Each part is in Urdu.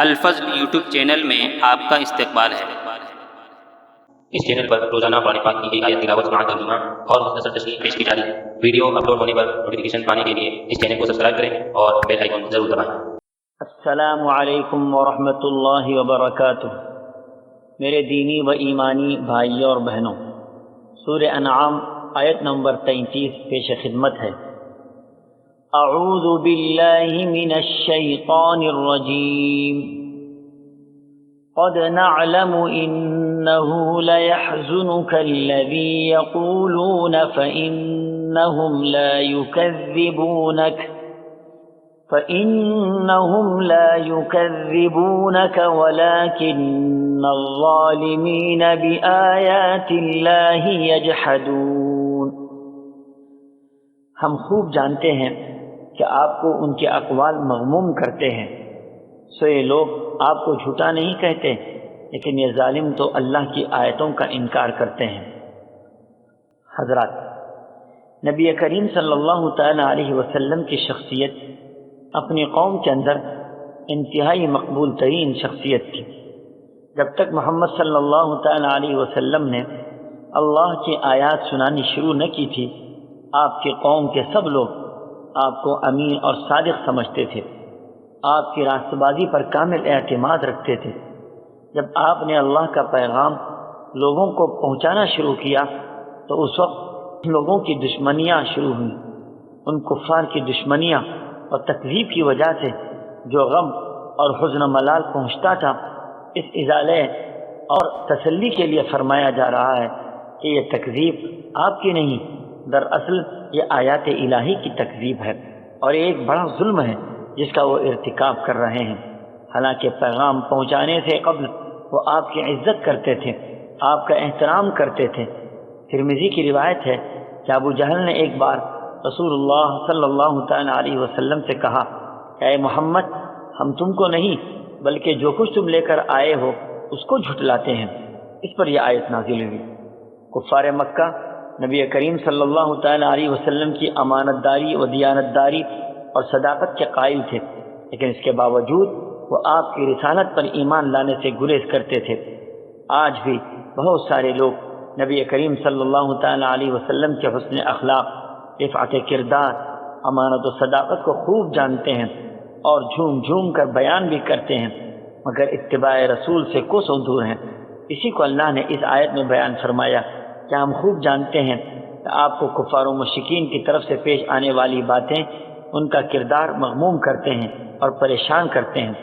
الفضل یوٹیوب چینل میں آپ کا استقبال ہے۔ اس چینل پر روزانہ قرآن پاک کی ایک آیت تلاوت سماعت ترجمہ اور مختصر تشریح پیش کی جاتی ہے۔ ویڈیو اپلوڈ ہونے پر نوٹیفیکیشن پانے کے لیے اس چینل کو سبسکرائب کریں اور بیل آئیکن ضرور دبائیں۔ السلام علیکم ورحمۃ اللہ وبرکاتہ۔ میرے دینی و ایمانی بھائیوں اور بہنوں، سورہ انعام آیت نمبر 33 پیش خدمت ہے۔ اعوذ باللہ من الشیطان الرجیم، قد نعلم انه ليحزنك الذي يقولون فإنهم لا يكذبونك ولكن الظالمين بآيات الله يجحدون۔ ہم خوب جانتے ہیں کہ آپ کو ان کے اقوال مغموم کرتے ہیں، سو یہ لوگ آپ کو جھوٹا نہیں کہتے، لیکن یہ ظالم تو اللہ کی آیتوں کا انکار کرتے ہیں۔ حضرات، نبی کریم صلی اللہ تعالی علیہ وسلم کی شخصیت اپنی قوم کے اندر انتہائی مقبول ترین شخصیت تھی۔ جب تک محمد صلی اللہ تعالی علیہ وسلم نے اللہ کی آیات سنانی شروع نہ کی تھی، آپ کی قوم کے سب لوگ آپ کو امین اور صادق سمجھتے تھے، آپ کی راستہ بازی پر کامل اعتماد رکھتے تھے۔ جب آپ نے اللہ کا پیغام لوگوں کو پہنچانا شروع کیا تو اس وقت لوگوں کی دشمنیاں شروع ہوئیں۔ ان کفار کی دشمنیاں اور تکذیب کی وجہ سے جو غم اور حزن و ملال پہنچتا تھا، اس ازالے اور تسلی کے لیے فرمایا جا رہا ہے کہ یہ تکذیب آپ کی نہیں، دراصل یہ آیات الہی کی تکذیب ہے، اور یہ ایک بڑا ظلم ہے جس کا وہ ارتکاب کر رہے ہیں۔ حالانکہ پیغام پہنچانے سے قبل وہ آپ کی عزت کرتے تھے، آپ کا احترام کرتے تھے۔ ترمذی کی روایت ہے کہ ابو جہل نے ایک بار رسول اللہ صلی اللہ تعالی علیہ وسلم سے کہا کہ اے محمد، ہم تم کو نہیں بلکہ جو کچھ تم لے کر آئے ہو اس کو جھٹلاتے ہیں۔ اس پر یہ آیت نازل ہوئی۔ کفار مکہ نبی کریم صلی اللہ تعالی علیہ وسلم کی امانت داری و دیانت داری اور صداقت کے قائل تھے، لیکن اس کے باوجود وہ آپ کی رسالت پر ایمان لانے سے گریز کرتے تھے۔ آج بھی بہت سارے لوگ نبی کریم صلی اللہ تعالی علیہ وسلم کے حسن اخلاق، رفعت کردار، امانت و صداقت کو خوب جانتے ہیں اور جھوم جھوم کر بیان بھی کرتے ہیں، مگر اتباع رسول سے کوسوں دور ہیں۔ اسی کو اللہ نے اس آیت میں بیان فرمایا کہ ہم خوب جانتے ہیں کہ آپ کو کفار و مشرکین کی طرف سے پیش آنے والی باتیں ان کا کردار مغموم کرتے ہیں اور پریشان کرتے ہیں۔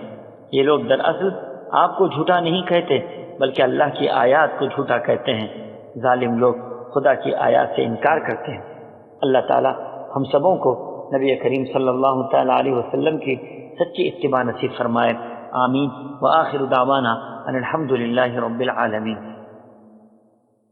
یہ لوگ دراصل آپ کو جھوٹا نہیں کہتے بلکہ اللہ کی آیات کو جھوٹا کہتے ہیں۔ ظالم لوگ خدا کی آیات سے انکار کرتے ہیں۔ اللہ تعالی ہم سبوں کو نبی کریم صلی اللہ تعالی علیہ وسلم کی سچی اتباع نصیب فرمائے۔ آمین۔ وآخر دعوانا ان الحمد للہ رب العالمین۔